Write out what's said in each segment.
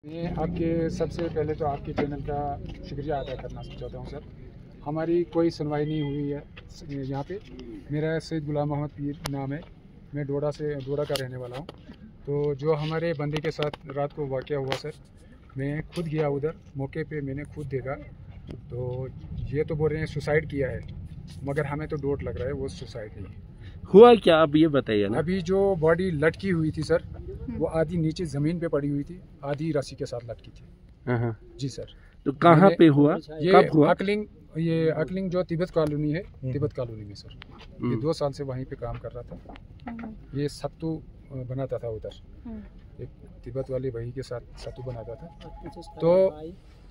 मैं आपके सबसे पहले तो आपके चैनल का शुक्रिया अदा करना चाहता हूँ सर। हमारी कोई सुनवाई नहीं हुई है यहाँ पे। मेरा सैयद गुलाम मोहम्मद पीर नाम है, मैं डोडा का रहने वाला हूँ। तो जो हमारे बंदे के साथ रात को वाक़या हुआ सर, मैं खुद गया उधर मौके पे, मैंने खुद देखा। तो ये तो बोल रहे हैं सुसाइड किया है, मगर हमें तो डाउट लग रहा है वो सुसाइड नहीं है। हुआ क्या आप ये बताइए ना। अभी जो बॉडी लटकी हुई थी सर, वो आधी नीचे ज़मीन पे पड़ी हुई थी, आधी रस्सी के साथ लटकी थी। जी सर। तो कहाँ पे हुआ, कब हुआ? अकलिंग जो तिब्बत कॉलोनी है, तिब्बत कॉलोनी में सर। ये 2 साल से वहीं पे काम कर रहा था। ये सत्तू बनाता था उधर, एक तिब्बत वाले भाई के साथ सत्तू बनाता था। तो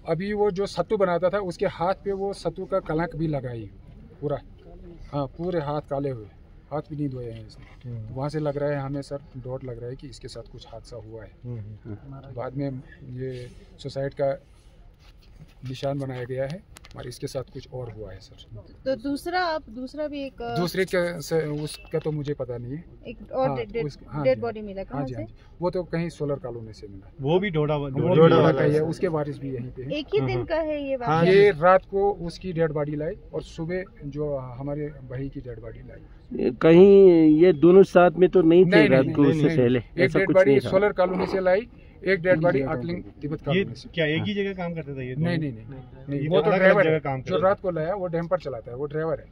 अभी वो जो सत्तू बनाता था उसके हाथ पे वो सत्तू का कलंक भी लगाई पूरा। हाँ, पूरे हाथ काले हुए, हाथ भी नहीं धोए हैं इसने। तो वहाँ से लग रहा है हमें सर, डाउट लग रहा है कि इसके साथ कुछ हादसा हुआ है। बाद में ये सुसाइड का निशान बनाया गया है और इसके साथ कुछ और हुआ है सर। तो दूसरा भी एक दूसरे उसका तो मुझे पता नहीं है। एक और डेड बॉडी मिला कहाँ से? वो तो कहीं सोलर कॉलोनी से मिला। वो भी डोडा का ही है, उसके वारिस भी यहीं पे है। एक ही दिन का है ये हाँ, ये रात को उसकी डेड बॉडी लाई और सुबह जो हमारे भाई की डेड बॉडी लाई। कहीं ये दोनों साथ में तो नहीं थे रात को, उससे पहले एक डेड बॉडी सोलर कॉलोनी से लाई, एक डेड बॉडी अकलिंग तिब्बत कॉलोनी से। क्या एक ही जगह काम करता था ये? नहीं, वो तो ड्राइवर है जो रात को लाया, वो डैम्पर चलाता है, वो ड्राइवर है।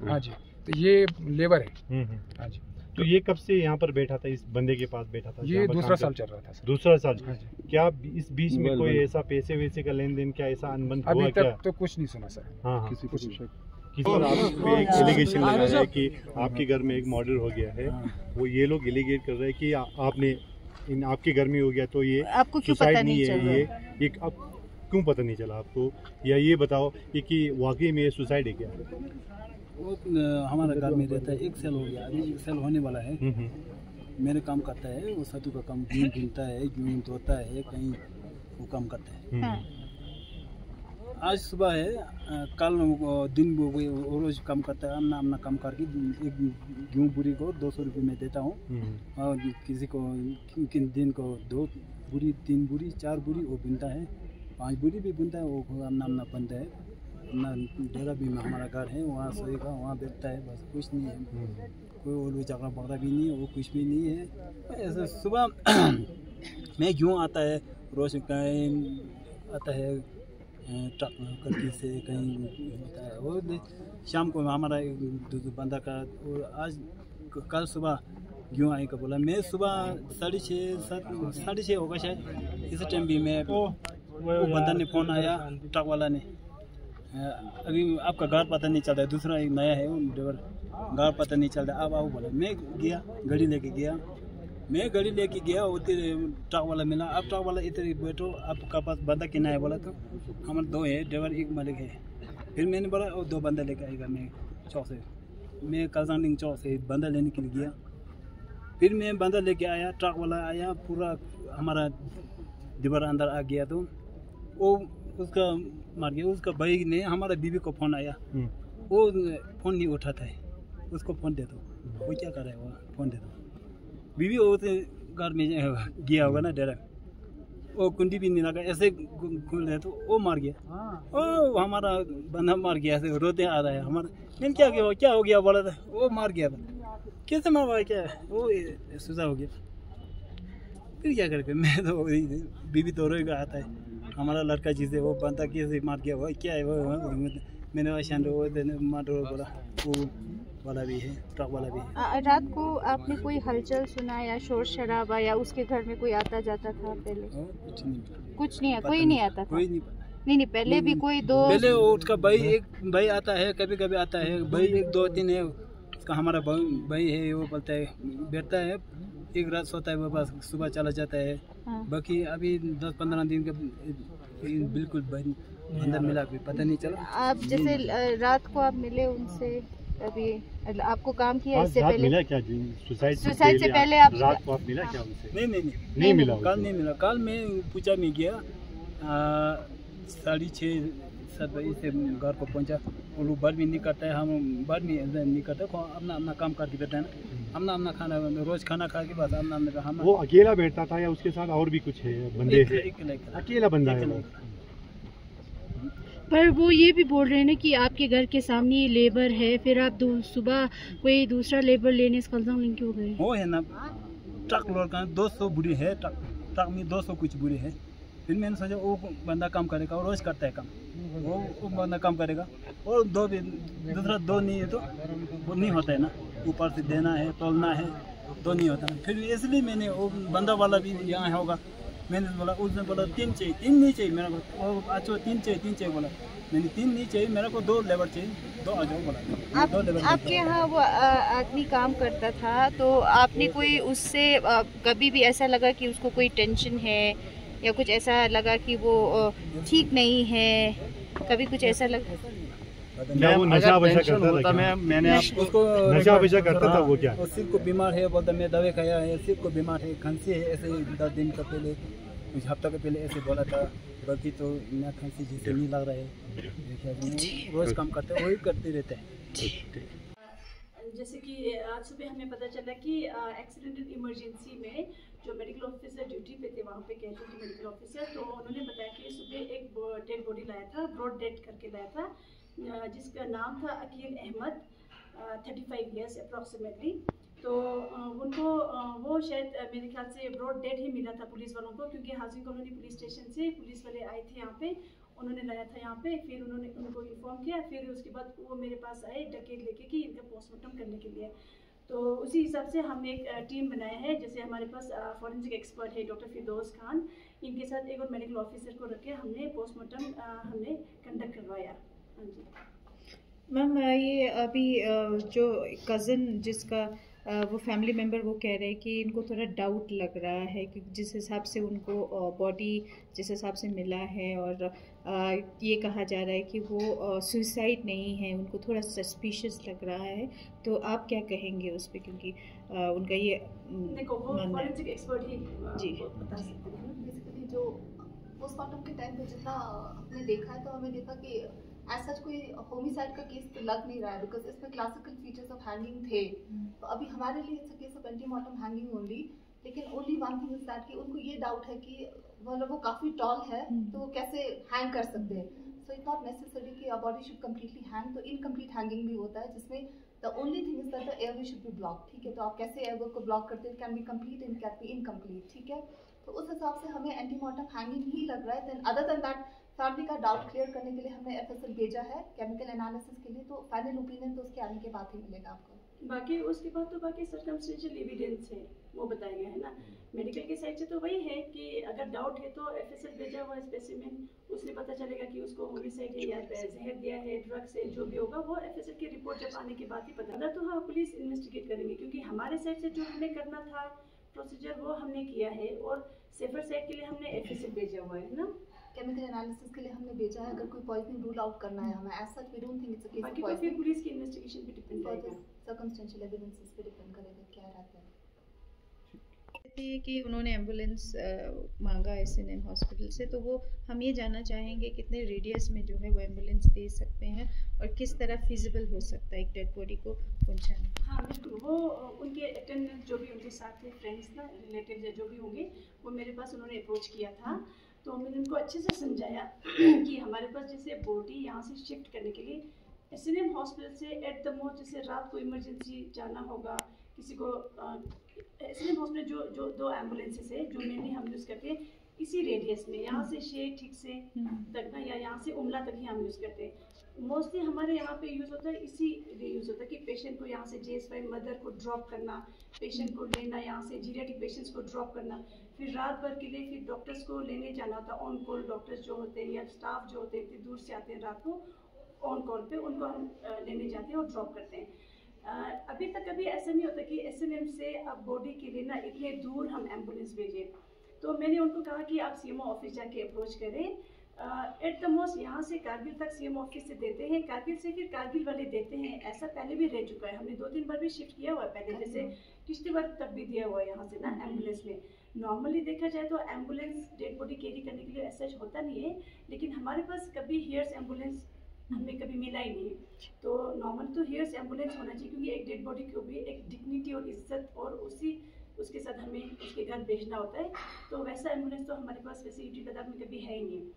हाँ जी, तो ये लेबर है। हाँ जी। तो ये कब से यहाँ पर बैठा था, इस बंदे के पास बैठा था? ये दूसरा साल चल रहा था सर। दूसरा साल। क्या इस बीच में कोई ऐसा पैसे वैसे का लेन देन, क्या ऐसा अनबन हुआ? अभी तक तो कुछ नहीं सुना सर। किसी पे एक एलिगेशन लगा है कि आपके घर में एक मर्डर हो गया है। वो ये लोग एलिगेट कर रहे हैं कि आपने आपके घर में हो गया, तो ये आपको क्यों पता नहीं चला? ये अब क्यों पता नहीं चला आपको, या ये बताओ कि वाकई में ये सुसाइड है क्या? वो हमारा घर में रहता है, 1 साल हो गया, अभी 1 साल होने वाला है। मेरे काम करता है, वो सत्तू का काम, गेहूँ ढूंढता है, गेहूँ धोता है, कहीं वो काम करता है। आज सुबह है, कल दिन वो रोज काम करता है, अपना काम करके एक गेहूँ बुरी को 200 रुपये में देता हूँ। और किसी को किन दिन को 2 बुरी, 3 बुरी, 4 बुरी वो बुनता है, 5 बुरी भी बुनता है। वो अपना बनता है, अपना डेरा भी हमारा घर है, वहाँ सोएगा, वहाँ बैठता है, बस कुछ नहीं है। कोई और झगड़ा पकड़ा भी नहीं है, वो कुछ भी नहीं है। ऐसे सुबह मैं गेहूँ आता है, रोज कहीं आता है ट्रक करके से कहीं होता है। वो शाम को हमारा बंदा का, और आज कल सुबह गेहूँ आई का बोला। मैं सुबह 6:30 होगा शायद, इस टाइम भी मैं वो बंदा ने फ़ोन आया, ट्रक वाला ने, अभी आपका घर पता नहीं चल रहा है, दूसरा एक नया है ड्राइवर, घर पता नहीं चल रहा, अब आओ बोला। मैं गया, गाड़ी लेके गया, उधर ट्रक वाला मिला। अब ट्रक वाला इधर बैठो, आपका पास बंदा कितना है बोला। तो हमारे 2 है, ड्राइवर 1 मालिक है। फिर मैंने बोला और 2 बंदा लेकर आएगा। मैं चौक से, मैं कलसांडिंग चौक से बंदा लेने के लिए गया। फिर मैं बंदा लेके आया, ट्रक वाला आया, पूरा हमारा दीवार अंदर आ गया। तो वो उसका मार गया। उसका भाई ने, हमारा बीवी को फ़ोन आया, वो फ़ोन नहीं उठाता है, उसको फ़ोन दे दो। वो क्या कर रहा है, वो फ़ोन दे दो। बीवी वो घर में गया होगा ना डेरा, वो कुंडी भी नहीं लगा, ऐसे घूम रहे तो वो मार गया। ओ हमारा बंदा मार गया, ऐसे रोते आ रहा है हमारा। मैंने क्या हो गया बोला था, वो मार गया। कैसे मारा, क्या वो सुसा हो गया। फिर क्या करके, मैं तो बीवी तो रोएगा आता है, हमारा लड़का जिसे वो बंदा कैसे मार गया, वो क्या है वो। मैंने वो मार बोला, वो वाला भी है, ट्रक वाला भी है। रात को आपने कोई हलचल सुना या शोर शराबा, या उसके घर में कोई आता जाता था पहले? कुछ नहीं है, कोई नहीं आता था? कोई नहीं, पहले भी कोई पहले उसका एक भाई आता है, कभी कभी आता है भाई, 1, 2, 3 है उसका। हमारा भाई है, वो बोलता है, बैठता है, एक रात सोता है, वो बस सुबह चला जाता है। बाकी अभी 10-15 दिन का बिल्कुल अंदर मिला, पता नहीं चला। आप जैसे रात को आप मिले उनसे, अभी आपको काम किया इससे पहले? मिला क्या सुसाइड से पहले? आप रात को आप मिला क्या उनसे? नहीं मिला। कल नहीं मिला। कल मैं पूजा में गया, 6:30-7 बजे से घर को पहुंचा। वो लोग बार भी नहीं करता है, हम बार भी नहीं करते, अपना काम करके बैठा है ना। आमना खाना रोज खाना खा के बाद आमना हम। वो अकेला बैठता था या उसके साथ और भी कुछ है बंदे हैं? अकेला बंदा है। पर वो ये भी बोल रहे हैं ना कि आपके घर के सामने ये लेबर है, फिर आप सुबह कोई दूसरा लेबर लेने लिंक हो गए। वो है ना ट्रक लोड का 200 बुरी है, ट्रक में 200 कुछ बुरी है। फिर मैंने सोचा वो बंदा काम करेगा, वो रोज करता है काम, वो बंदा काम करेगा और दूसरा दो नहीं है तो वो नहीं होता है ना, ऊपर से देना है तोलना है, दो नहीं होता। फिर इसलिए मैंने वो बंदा वाला भी यहाँ होगा, मैंने बोला, उसने बोला 3 चाहिए, 3 नहीं चाहिए मेरे को, वो अच्छा 3 चाहिए बोला, मैंने 3 नहीं चाहिए मेरे को, 2 लेबर चाहिए, 2 आ जाओ बोला। 2 लेबर आपके यहाँ वो आदमी काम करता था, तो आपने कोई उससे कभी भी ऐसा लगा कि उसको कोई टेंशन है या कुछ ऐसा लगा कि वो ठीक नहीं है, कभी कुछ ऐसा लगा? क्या वो नशा वशा करता था? मैंने उसको नशा वशा करता था वो? क्या वो सिर को बीमार है, बोलता मैं दवाई खाया है, सिर को बीमार है, खांसी है, ऐसे 10 दिन का पहले, कुछ हफ्ता के पहले ऐसे बोला था। बाकी तो मैं खांसी जैसे नहीं लग रहा है, रोज काम करते हैं, वही करते रहते हैं। जैसे कि आज सुबह हमें पता चला कि एक्सीडेंटल इमरजेंसी में जो मेडिकल ऑफिसर ड्यूटी पे थे, वहाँ पे कैजुअल्टी मेडिकल ऑफिसर, तो उन्होंने बताया कि सुबह एक डेड बॉडी लाया था, ब्रॉड डेड करके लाया था, जिसका नाम था अकील अहमद, 35 ईयर्स अप्रॉक्सीमेटली। तो उनको वो शायद मेरे ख्याल से ब्रॉड डेड ही मिला था पुलिस वालों को, क्योंकि हाउसिंग कॉलोनी पुलिस स्टेशन से पुलिस वाले आए थे यहाँ पे, उन्होंने लाया था यहाँ पे, फिर उन्होंने उनको इन्फॉर्म किया, फिर उसके बाद वो मेरे पास आए डकेट लेके कि इनका पोस्टमार्टम करने के लिए। तो उसी हिसाब से हमने एक टीम बनाया है, जैसे हमारे पास फॉरेंसिक एक्सपर्ट है डॉक्टर फिरदौस खान, इनके साथ एक और मेडिकल ऑफिसर को रख के हमने पोस्टमार्टम हमने कंडक्ट करवाया। हाँ जी मैम, ये अभी जो कज़न जिसका वो फैमिली मेम्बर वो कह रहे हैं कि इनको थोड़ा डाउट लग रहा है कि जिस हिसाब से उनको बॉडी जिस हिसाब से मिला है, और ये कहा जा रहा है कि वो सुसाइड नहीं है, उनको थोड़ा सस्पिशियस लग रहा है, तो आप क्या कहेंगे उस पर? क्योंकि उनका ये देखो वो फॉरेंसिक एक्सपर्ट ही जी बता सकते हैं। बेसिकली जो पोस्टमार्टम के टाइम पे जितना हमने देखा है, तो हमें देखा कि एज सच कोई होमिसाइड का केस लग नहीं रहा है, बिकॉज इसमें क्लासिकल फीचर्स ऑफ हैंगिंग थे। तो अभी हमारे लिए it's a case of antemortem hanging only, लेकिन only one thing is that कि उनको ये डाउट है कि मतलब वो काफ़ी टॉल है, तो वो कैसे हैंग कर सकते हैं। सो इट्स नॉट नेसेसरी कि a body should completely hang, तो इनकम्प्लीट हैंगिंग भी होता है, जिसमें the only thing is that the airway should be block. ठीक है, तो आप कैसे एयरवे को ब्लॉक करते हैं, can be complete and can be incomplete. ठीक है, तो उस हिसाब से हमें एंटीमॉर्टम हैंगिंग ही लग रहा है। Then other than that family का डाउट क्लियर करने के लिए हमने एफएसएल भेजा है केमिकल एनालिसिस के लिए, तो फाइनल ओपिनियन तो उसके आने के बाद ही मिलेगा आपको। बाकी उसके बाद तो बाकी सर्कमस्टेंशियल एविडेंस है वो बताया गया है ना, मेडिकल के साइड से तो वही है कि अगर डाउट है तो एफएसएल भेजा हुआ स्पेसिमेन, उससे पता चलेगा कि उसको होमिसाइड है या जहर दिया है, ड्रग्स है, जो भी होगा वो एफएसएल की रिपोर्ट जब आने के बाद ही पता चला। तो हाँ, पुलिस इन्वेस्टिगेट करेंगे, क्योंकि हमारे साइड से जो हमें करना था प्रोसीजर वो हमने किया है, और सेफर साइड के लिए हमने एफएसएल भेजा हुआ है ना, केमिकल एनालिसिस के लिए हमने भेजा है। अगर कोई पॉइजनिंग रूल आउट करना है हमें, as such we don't think it's a case of poisoning. फिर पुलिस की इन्वेस्टिगेशन पे डिपेंड करेगा, सर्कमस्टेंशियल एविडेंसेस पे डिपेंड करेगा क्या रहता है। ये कि उन्होंने एम्बुलेंस मांगा एसएनएम हॉस्पिटल से, तो वो हम ये जानना चाहेंगे कितने रेडियस में जो है वो एम्बुलेंस दे सकते हैं और किस तरह फिजिबल हो सकता है एक डेड बॉडी को पहुंचाना। हाँ बिल्कुल, वो उनके अटेंडेंट जो भी उनके साथ थे, फ्रेंड्स ना, रिलेटिव जो भी होंगे, वो मेरे पास उन्होंने अप्रोच किया था, तो मैंने उनको अच्छे से समझाया कि हमारे पास जैसे बॉडी यहाँ से शिफ्ट करने के लिए एसएनएम हॉस्पिटल से एट द मोस्ट जैसे रात को इमरजेंसी जाना होगा किसी को, एसएनएम हॉस्पिटल जो 2 एम्बुलेंसेस है जो मेनली हम यूज़ करते हैं इसी रेडियस में, यहाँ से शेख ठीक से तक ना, या यहाँ से उमला तक ही हम यूज़ करते हैं। मोस्टली हमारे यहाँ पे यूज़ होता है इसी लिए यूज़ होता है कि पेशेंट को यहाँ से JS5 मदर को ड्रॉप करना, पेशेंट को लेना, यहाँ से जीरियाट्रिक पेशेंट्स को ड्रॉप करना, फिर रात भर के लिए फिर डॉक्टर्स को लेने जाना होता है, ऑन कॉल डॉक्टर्स जो होते हैं या स्टाफ जो होते हैं इतनी दूर से आते हैं रात को ऑन कॉल पे, उनको हम लेने जाते हैं और ड्रॉप करते हैं। अभी तक कभी ऐसा नहीं होता कि एसएनएम से अब बॉडी के लिए ना इतने दूर हम एम्बुलेंस भेजें, तो मैंने उनको कहा कि आप सीएमओ ऑफिस जाके अप्रोच करें। एट द मोस्ट यहाँ से कारगिल तक सीएमओ ऑफिस से देते हैं, कारगिल से फिर कारगिल वाले देते हैं, ऐसा पहले भी रह चुका है, हमने 2-3 बार भी शिफ्ट किया हुआ है पहले, जैसे किश्तवाड़ तक भी दिया हुआ है यहाँ से ना एम्बुलेंस में। नॉर्मली देखा जाए तो एम्बुलेंस डेड बॉडी कैरी करने के लिए ऐसा होता नहीं है, लेकिन हमारे पास कभी हियर्स एम्बुलेंस हमें कभी मिला ही नहीं। तो नॉर्मल तो हेयर्स एम्बुलेंस होना चाहिए, क्योंकि एक डेड बॉडी को भी एक डिग्निटी और इज्जत और उसके साथ हमें उसके घर भेजना होता है। तो वैसा एम्बुलेंस तो हमारे पास वैसे यूटी लद्दाख में कभी है ही नहीं।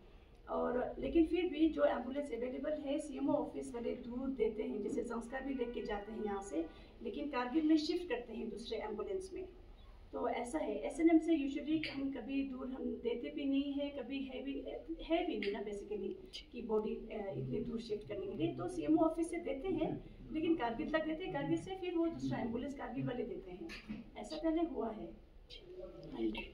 और लेकिन फिर भी जो एम्बुलेंस अवेलेबल है, सीएमओ ऑफिस वाले दूर देते हैं, जैसे संस्कार भी लेके जाते हैं यहाँ से, लेकिन कारगिल में शिफ्ट करते हैं दूसरे एम्बुलेंस में। तो ऐसा है, एसएनएम से यूजुअली हम कभी दूर हम देते भी नहीं है, कभी है भी नहीं ना बेसिकली कि बॉडी इतनी दूर शिफ्ट करने के लिए। तो सीएमओ ऑफिस से देते हैं, लेकिन कारगिल तक देते हैं, कारगिल से फिर वो दूसरा एम्बुलेंस कारगिल वाले देते हैं। ऐसा पहले हुआ है। हाँ जी।